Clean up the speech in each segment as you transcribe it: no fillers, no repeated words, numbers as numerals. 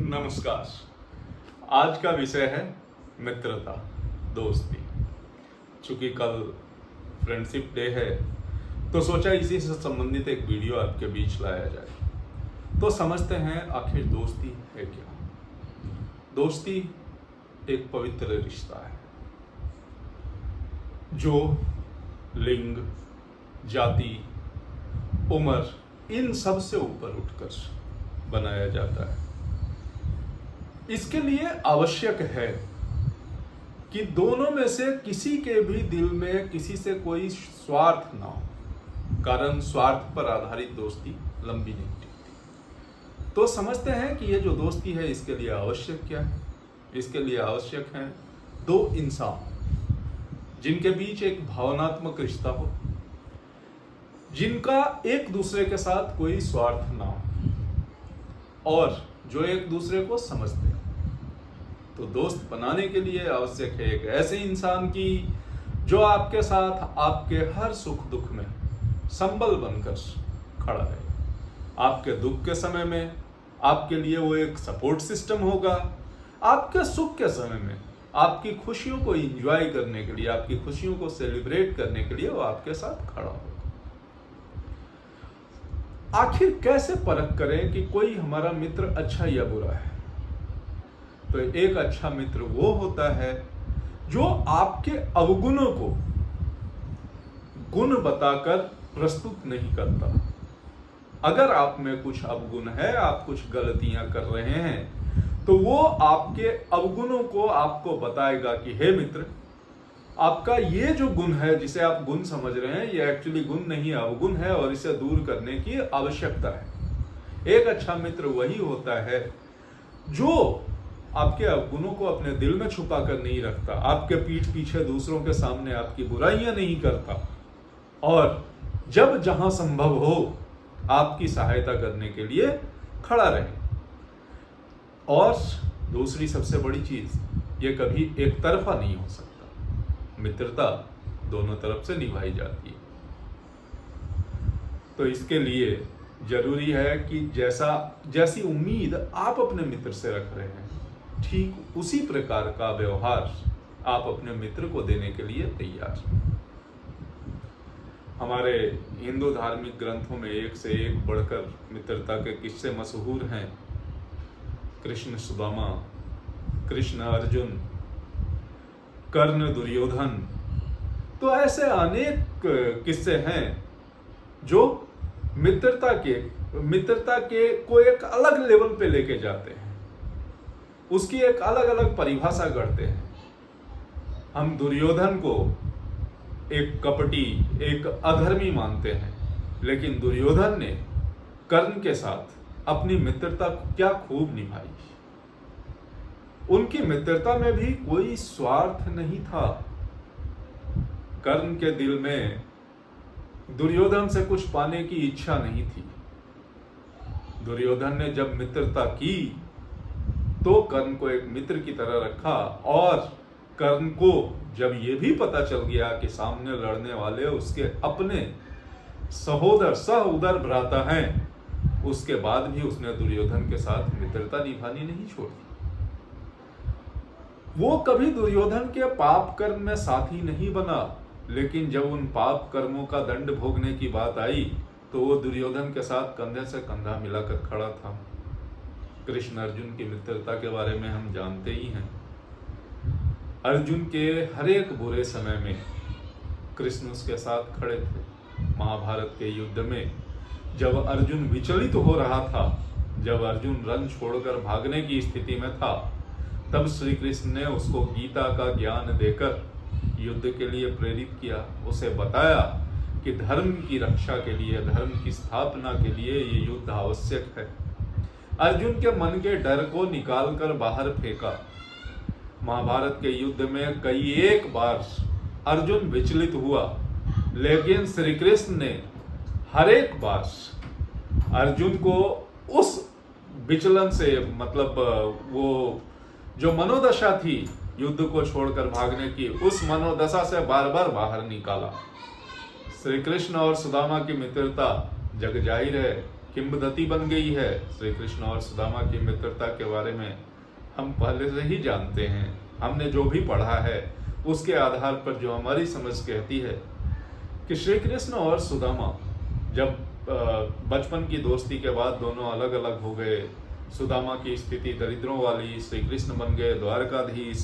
नमस्कार। आज का विषय है मित्रता, दोस्ती। चूंकि कल फ्रेंडशिप डे है तो सोचा इसी से संबंधित एक वीडियो आपके बीच लाया जाए। तो समझते हैं आखिर दोस्ती है क्या। दोस्ती एक पवित्र रिश्ता है जो लिंग, जाति, उम्र इन सब से ऊपर उठकर बनाया जाता है। इसके लिए आवश्यक है कि दोनों में से किसी के भी दिल में किसी से कोई स्वार्थ ना हो, कारण स्वार्थ पर आधारित दोस्ती लंबी नहीं टिकती। तो समझते हैं कि ये जो दोस्ती है इसके लिए आवश्यक क्या है। इसके लिए आवश्यक है दो इंसान जिनके बीच एक भावनात्मक रिश्ता हो, जिनका एक दूसरे के साथ कोई स्वार्थ ना हो और जो एक दूसरे को समझते हैं। तो दोस्त बनाने के लिए आवश्यक है एक ऐसे इंसान की जो आपके साथ आपके हर सुख दुख में संबल बनकर खड़ा रहे। आपके दुख के समय में आपके लिए वो एक सपोर्ट सिस्टम होगा, आपके सुख के समय में आपकी खुशियों को एंजॉय करने के लिए, आपकी खुशियों को सेलिब्रेट करने के लिए वो आपके साथ खड़ा होगा। आखिर कैसे परख करें कि कोई हमारा मित्र अच्छा या बुरा है। तो एक अच्छा मित्र वो होता है जो आपके अवगुणों को गुण बताकर प्रस्तुत नहीं करता। अगर आप में कुछ अवगुण है, आप कुछ गलतियां कर रहे हैं, तो वो आपके अवगुणों को आपको बताएगा कि हे मित्र, आपका ये जो गुण है जिसे आप गुण समझ रहे हैं, ये एक्चुअली गुण नहीं अवगुण है और इसे दूर करने की आवश्यकता है। एक अच्छा मित्र वही होता है जो आपके अवगुणों को अपने दिल में छुपा कर नहीं रखता, आपके पीठ पीछे दूसरों के सामने आपकी बुराइयां नहीं करता और जब जहां संभव हो आपकी सहायता करने के लिए खड़ा रहे। और दूसरी सबसे बड़ी चीज, ये कभी एक तरफा नहीं हो सकता। मित्रता दोनों तरफ से निभाई जाती है। तो इसके लिए जरूरी है कि जैसी उम्मीद आप अपने मित्र से रख रहे हैं, ठीक उसी प्रकार का व्यवहार आप अपने मित्र को देने के लिए तैयार हैं। हमारे हिंदू धार्मिक ग्रंथों में एक से एक बढ़कर मित्रता के किस्से मशहूर हैं। कृष्ण सुदामा, कृष्ण अर्जुन, कर्ण दुर्योधन, तो ऐसे अनेक किस्से हैं जो मित्रता के को एक अलग लेवल पे लेके जाते हैं, उसकी एक अलग अलग परिभाषा करते हैं। हम दुर्योधन को एक कपटी, एक अधर्मी मानते हैं, लेकिन दुर्योधन ने कर्ण के साथ अपनी मित्रता क्या खूब निभाई। उनकी मित्रता में भी कोई स्वार्थ नहीं था। कर्ण के दिल में दुर्योधन से कुछ पाने की इच्छा नहीं थी। दुर्योधन ने जब मित्रता की तो कर्ण को एक मित्र की तरह रखा और कर्ण को जब यह भी पता चल गया कि सामने लड़ने वाले उसके अपने सहोदर सह उदर भ्राता हैं, उसके बाद भी उसने दुर्योधन के साथ मित्रता निभानी नहीं छोड़ी। वो कभी दुर्योधन के पाप कर्म में साथी नहीं बना, लेकिन जब उन पाप कर्मों का दंड भोगने की बात आई तो वो दुर्योधन के साथ कंधे से कंधा मिलाकर खड़ा था। कृष्ण अर्जुन की मित्रता के बारे में हम जानते ही हैं। अर्जुन के हर एक बुरे समय में कृष्ण उसके साथ खड़े थे। महाभारत के युद्ध में जब अर्जुन विचलित हो रहा था, जब अर्जुन रण छोड़कर भागने की स्थिति में था, तब श्री कृष्ण ने उसको गीता का ज्ञान देकर युद्ध के लिए प्रेरित किया। उसे बताया कि धर्म की रक्षा के लिए, धर्म की स्थापना के लिए ये युद्ध आवश्यक है। अर्जुन के मन के डर को निकालकर बाहर फेंका। महाभारत के युद्ध में कई एक बार अर्जुन विचलित हुआ, लेकिन श्री कृष्ण ने हर एक बार अर्जुन को उस विचलन से, मतलब वो जो मनोदशा थी युद्ध को छोड़कर भागने की, उस मनोदशा से बार बार बाहर निकाला। श्री कृष्ण और सुदामा की मित्रता जग जाहिर है किंवदंती बन गई है। श्री कृष्ण और सुदामा की मित्रता के बारे में हम पहले से ही जानते हैं। हमने जो भी पढ़ा है उसके आधार पर जो हमारी समझ कहती है कि श्री कृष्ण और सुदामा जब बचपन की दोस्ती के बाद दोनों अलग अलग हो गए, सुदामा की स्थिति दरिद्रों वाली, श्री कृष्ण बन गए द्वारकाधीश।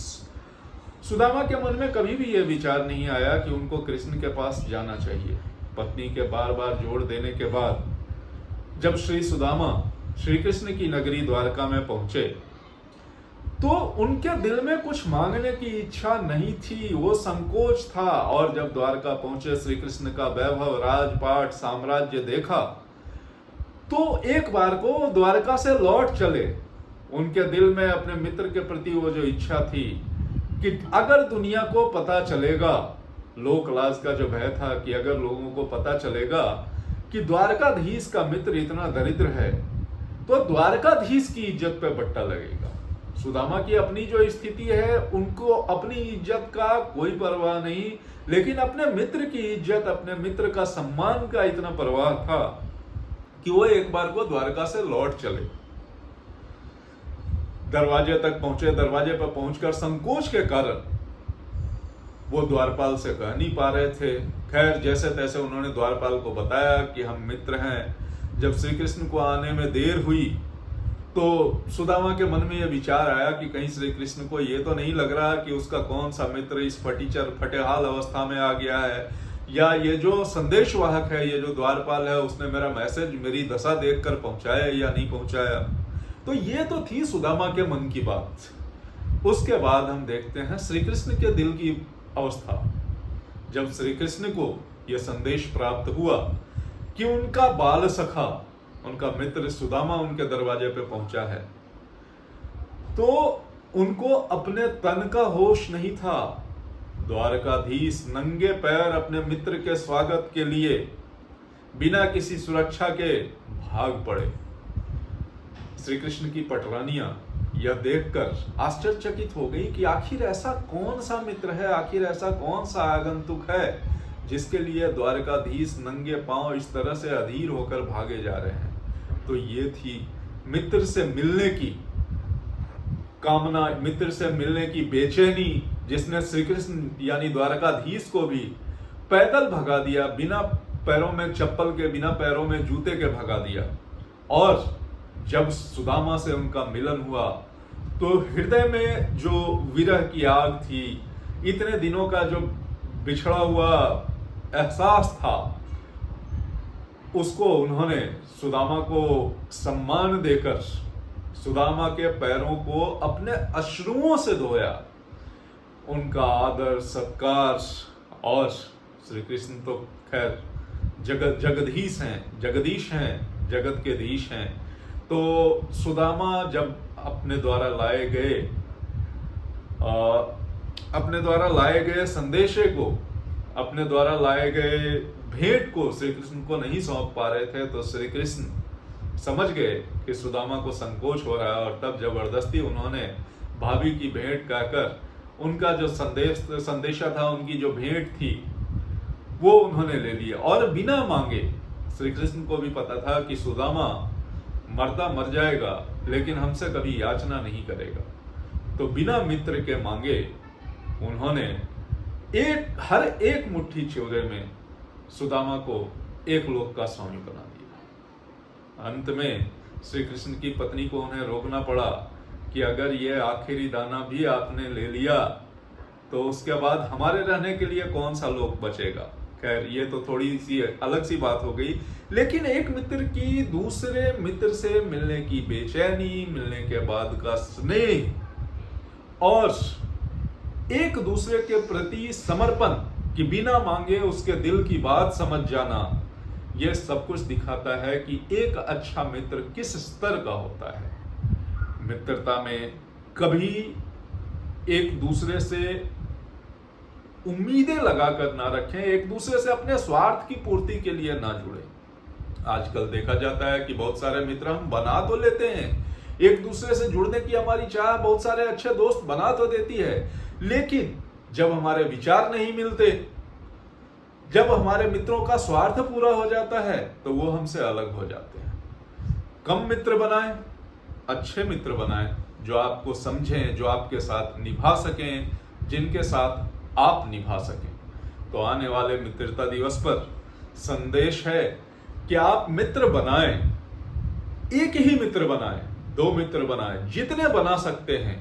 सुदामा के मन में कभी भी यह विचार नहीं आया कि उनको कृष्ण के पास जाना चाहिए। पत्नी के बार बार जोड़ देने के बाद जब श्री सुदामा श्री कृष्ण की नगरी द्वारका में पहुंचे तो उनके दिल में कुछ मांगने की इच्छा नहीं थी, वो संकोच था। और जब द्वारका पहुंचे, श्री कृष्ण का वैभव, राजपाट, साम्राज्य देखा तो एक बार को द्वारका से लौट चले। उनके दिल में अपने मित्र के प्रति वो जो इच्छा थी कि अगर दुनिया को पता चलेगा, लोक लाज का जो भय था कि अगर लोगों को पता चलेगा कि द्वारकाधीश का मित्र इतना दरिद्र है तो द्वारकाधीश की इज्जत पे बट्टा लगेगा। सुदामा की अपनी जो स्थिति है, उनको अपनी इज्जत का कोई परवाह नहीं, लेकिन अपने मित्र की इज्जत, अपने मित्र का सम्मान का इतना परवाह था कि वो एक बार को द्वारका से लौट चले। दरवाजे तक पहुंचे, दरवाजे पर पहुंचकर संकोच के कारण वो द्वारपाल से कह नहीं पा रहे थे। खैर, जैसे तैसे उन्होंने द्वारपाल को बताया कि हम मित्र हैं। जब श्री कृष्ण को आने में देर हुई तो सुदामा के मन में यह विचार आया कि कहीं श्री कृष्ण को ये तो नहीं लग रहा कि उसका कौन सा मित्र इस फटेहाल अवस्था में आ गया है, या ये जो संदेशवाहक है, ये जो द्वारपाल है, उसने मेरा मैसेज, मेरी दशा देखकर पहुंचाया या नहीं पहुंचाया। तो ये तो थी सुदामा के मन की बात। उसके बाद हम देखते हैं श्री कृष्ण के दिल की अवस्था। जब श्री कृष्ण को यह संदेश प्राप्त हुआ कि उनका बाल सखा, उनका मित्र सुदामा उनके दरवाजे पे पहुंचा है, तो उनको अपने तन का होश नहीं था। द्वारकाधीश नंगे पैर अपने मित्र के स्वागत के लिए बिना किसी सुरक्षा के भाग पड़े। श्री कृष्ण की पटरानियां यह देखकर आश्चर्यचकित हो गई कि आखिर ऐसा कौन सा मित्र है, आखिर ऐसा कौन सा आगंतुक है जिसके लिए द्वारकाधीश नंगे पांव इस तरह से अधीर होकर भागे जा रहे हैं। तो ये थी मित्र से मिलने की कामना, मित्र से मिलने की बेचैनी, जिसने श्री कृष्ण यानी द्वारकाधीश को भी पैदल भगा दिया, बिना पैरों में चप्पल के, बिना पैरों में जूते के भगा दिया। और जब सुदामा से उनका मिलन हुआ तो हृदय में जो विरह की आग थी, इतने दिनों का जो बिछड़ा हुआ एहसास था, उसको उन्होंने सुदामा को सम्मान देकर सुदामा के पैरों को अपने अश्रुओं से धोया। उनका आदर सत्कार। और श्री कृष्ण तो खैर जगदीश हैं, जगत के धीश हैं। तो सुदामा जब अपने द्वारा लाए गए संदेशे को, अपने द्वारा लाए गए भेंट को श्री कृष्ण को नहीं सौंप पा रहे थे, तो श्री कृष्ण समझ गए कि सुदामा को संकोच हो रहा है, और तब जबरदस्ती उन्होंने भाभी की भेंट कहकर उनका जो संदेशा था, उनकी जो भेंट थी, वो उन्होंने ले लिया। और बिना मांगे, श्री कृष्ण को भी पता था कि सुदामा मरता मर जाएगा लेकिन हमसे कभी याचना नहीं करेगा, तो बिना मित्र के मांगे उन्होंने हर एक मुट्ठी च्योरे में सुदामा को एक लोक का स्वामी बना दिया। अंत में श्री कृष्ण की पत्नी को उन्हें रोकना पड़ा कि अगर ये आखिरी दाना भी आपने ले लिया तो उसके बाद हमारे रहने के लिए कौन सा लोक बचेगा। खैर, ये तो थोड़ी सी अलग सी बात हो गई, लेकिन एक मित्र की दूसरे मित्र से मिलने की बेचैनी, मिलने के बाद का स्नेह और एक दूसरे के प्रति समर्पण कि बिना मांगे उसके दिल की बात समझ जाना, यह सब कुछ दिखाता है कि एक अच्छा मित्र किस स्तर का होता है। मित्रता में कभी एक दूसरे से उम्मीदें लगाकर ना रखें, एक दूसरे से अपने स्वार्थ की पूर्ति के लिए ना जुड़े। आजकल देखा जाता है कि बहुत सारे मित्र हम बना तो लेते हैं, एक दूसरे से जुड़ने की हमारी चाह बहुत सारे अच्छे दोस्त बना तो देती है, लेकिन जब हमारे विचार नहीं मिलते, जब हमारे मित्रों का स्वार्थ पूरा हो जाता है, तो वो हमसे अलग हो जाते हैं। कम मित्र बनाएं, अच्छे मित्र बनाएं, जो आपको समझें, जो आपके साथ निभा सकें, जिनके साथ आप निभा सकें। तो आने वाले मित्रता दिवस पर संदेश है कि आप मित्र बनाएं, एक ही मित्र बनाएं, 2 मित्र बनाएं, जितने बना सकते हैं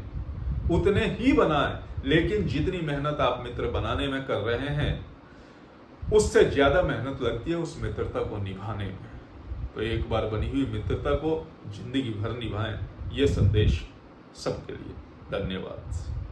उतने ही बनाएं, लेकिन जितनी मेहनत आप मित्र बनाने में कर रहे हैं उससे ज्यादा मेहनत लगती है उस मित्रता को निभाने में। तो एक बार बनी हुई मित्रता को जिंदगी भर निभाएं, ये संदेश सबके लिए। धन्यवाद।